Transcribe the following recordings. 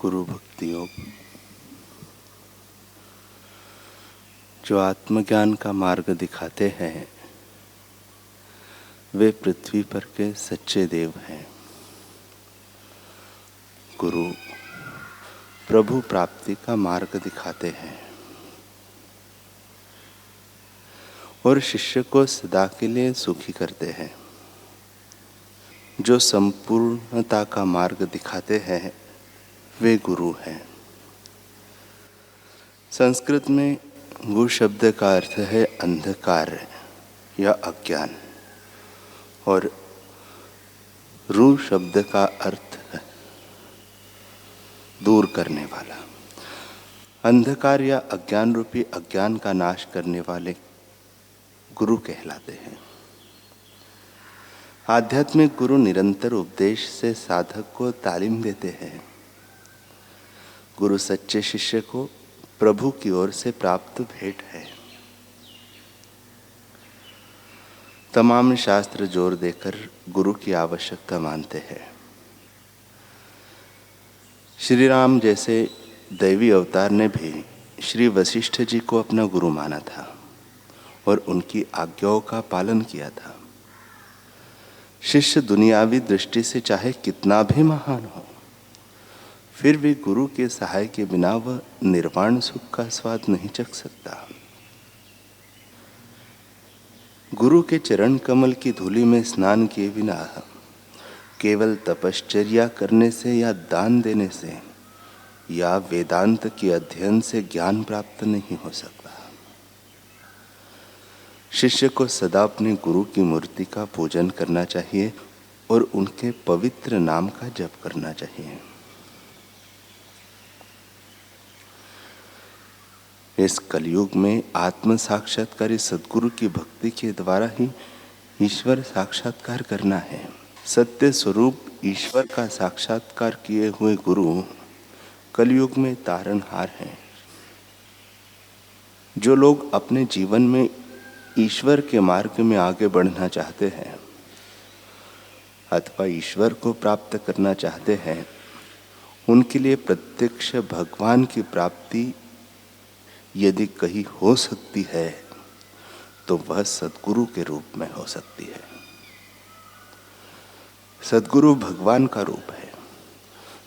गुरु भक्ति योग, जो आत्मज्ञान का मार्ग दिखाते हैं वे पृथ्वी पर के सच्चे देव हैं। गुरु प्रभु प्राप्ति का मार्ग दिखाते हैं और शिष्य को सदा के लिए सुखी करते हैं। जो संपूर्णता का मार्ग दिखाते हैं वे गुरु हैं। संस्कृत में गु शब्द का अर्थ है अंधकार या अज्ञान और रु शब्द का अर्थ है दूर करने वाला। अंधकार या अज्ञान रूपी अज्ञान का नाश करने वाले गुरु कहलाते हैं। आध्यात्मिक गुरु निरंतर उपदेश से साधक को तालीम देते हैं। गुरु सच्चे शिष्य को प्रभु की ओर से प्राप्त भेंट है। तमाम शास्त्र जोर देकर गुरु की आवश्यकता मानते हैं। श्री राम जैसे दैवी अवतार ने भी श्री वशिष्ठ जी को अपना गुरु माना था और उनकी आज्ञाओं का पालन किया था। शिष्य दुनियावी दृष्टि से चाहे कितना भी महान हो, फिर भी गुरु के सहाय के बिना वह निर्वाण सुख का स्वाद नहीं चख सकता। गुरु के चरण कमल की धूलि में स्नान किए बिना केवल तपश्चर्या करने से या दान देने से या वेदांत के अध्ययन से ज्ञान प्राप्त नहीं हो सकता। शिष्य को सदा अपने गुरु की मूर्ति का पूजन करना चाहिए और उनके पवित्र नाम का जप करना चाहिए। इस कलयुग में आत्म साक्षात्कारी सद्गुरु की भक्ति के द्वारा ही ईश्वर साक्षात्कार करना है। सत्य स्वरूप ईश्वर का साक्षात्कार किए हुए गुरु कलयुग में तारणहार हैं। जो लोग अपने जीवन में ईश्वर के मार्ग में आगे बढ़ना चाहते हैं अथवा ईश्वर को प्राप्त करना चाहते हैं, उनके लिए प्रत्यक्ष भगवान की प्राप्ति यदि कहीं हो सकती है तो वह सद्गुरु के रूप में हो सकती है। सद्गुरु भगवान का रूप है।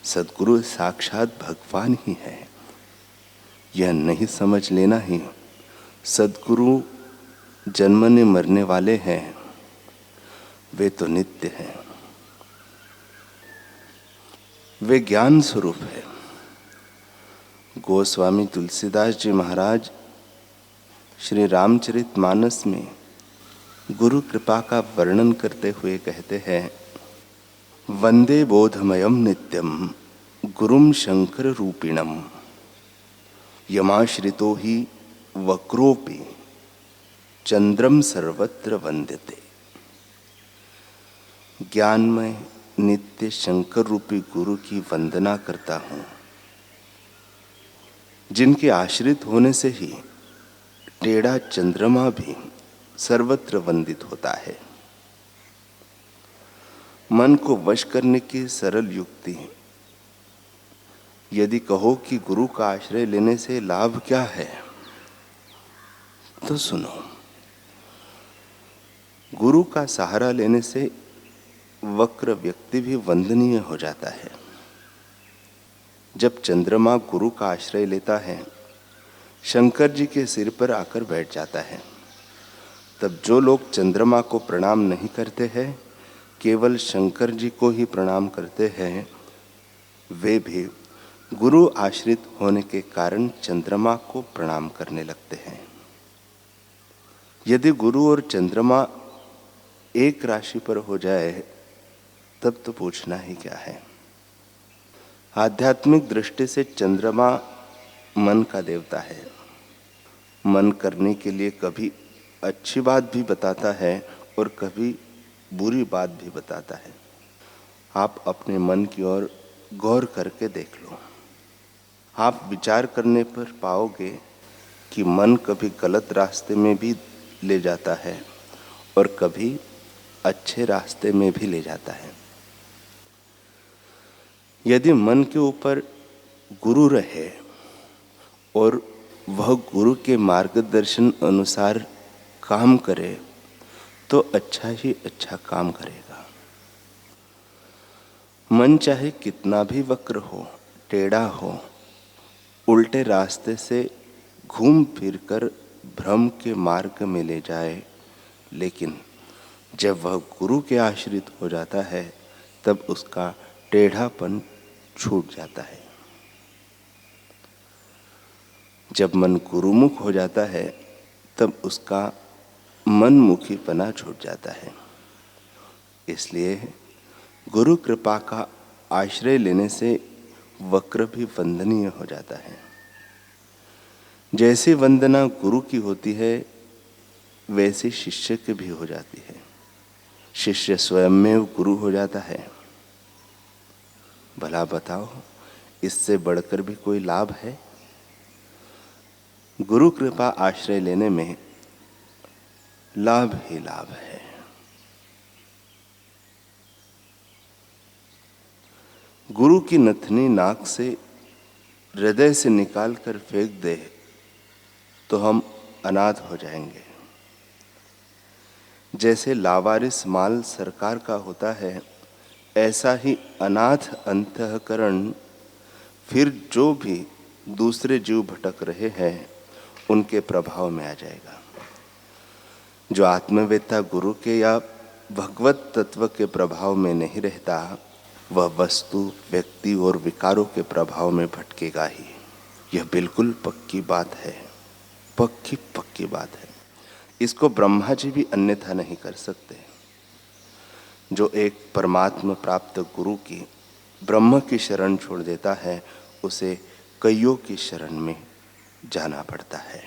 सद्गुरु साक्षात भगवान ही है। यह नहीं समझ लेना ही सद्गुरु जन्मने मरने वाले हैं, वे तो नित्य हैं। वे ज्ञान स्वरूप है। गोस्वामी तुलसीदास जी महाराज श्री रामचरितमानस में गुरु कृपा का वर्णन करते हुए कहते हैं, वंदे बोधमयम नित्यम गुरुम शंकर रूपिणम यमाश्रितो ही वक्रोपि चंद्रम सर्वत्र वंद्यते। ज्ञानमय नित्य शंकर रूपी गुरु की वंदना करता हूँ, जिनके आश्रित होने से ही टेढ़ा चंद्रमा भी सर्वत्र वंदित होता है। मन को वश करने की सरल युक्ति, यदि कहो कि गुरु का आश्रय लेने से लाभ क्या है, तो सुनो। गुरु का सहारा लेने से वक्र व्यक्ति भी वंदनीय हो जाता है। जब चंद्रमा गुरु का आश्रय लेता है, शंकर जी के सिर पर आकर बैठ जाता है, तब जो लोग चंद्रमा को प्रणाम नहीं करते हैं, केवल शंकर जी को ही प्रणाम करते हैं, वे भी गुरु आश्रित होने के कारण चंद्रमा को प्रणाम करने लगते हैं। यदि गुरु और चंद्रमा एक राशि पर हो जाए तब तो पूछना ही क्या है। आध्यात्मिक दृष्टि से चंद्रमा मन का देवता है। मन करने के लिए कभी अच्छी बात भी बताता है और कभी बुरी बात भी बताता है। आप अपने मन की ओर गौर करके देख लो। आप विचार करने पर पाओगे कि मन कभी गलत रास्ते में भी ले जाता है और कभी अच्छे रास्ते में भी ले जाता है। यदि मन के ऊपर गुरु रहे और वह गुरु के मार्गदर्शन अनुसार काम करे तो अच्छा ही अच्छा काम करेगा। मन चाहे कितना भी वक्र हो, टेढ़ा हो, उल्टे रास्ते से घूम फिरकर भ्रम के मार्ग में ले जाए, लेकिन जब वह गुरु के आश्रित हो जाता है तब उसका टेढ़ापन छूट जाता है। जब मन गुरुमुख हो जाता है तब उसका मनमुखीपना छूट जाता है। इसलिए गुरु कृपा का आश्रय लेने से वक्र भी वंदनीय हो जाता है। जैसी वंदना गुरु की होती है वैसी शिष्य की भी हो जाती है। शिष्य स्वयं में गुरु हो जाता है। भला बताओ, इससे बढ़कर भी कोई लाभ है? गुरु कृपा आश्रय लेने में लाभ ही लाभ है। गुरु की नथनी नाक से हृदय से निकाल कर फेंक दे तो हम अनाथ हो जाएंगे। जैसे लावारिस माल सरकार का होता है, ऐसा ही अनाथ अंतःकरण फिर जो भी दूसरे जीव भटक रहे हैं उनके प्रभाव में आ जाएगा। जो आत्मवेत्ता गुरु के या भगवत तत्व के प्रभाव में नहीं रहता, वह वस्तु, व्यक्ति और विकारों के प्रभाव में भटकेगा ही। यह बिल्कुल पक्की बात है, पक्की बात है। इसको ब्रह्मा जी भी अन्यथा नहीं कर सकते। जो एक परमात्मा प्राप्त गुरु की, ब्रह्म की शरण छोड़ देता है, उसे कईयों की शरण में जाना पड़ता है।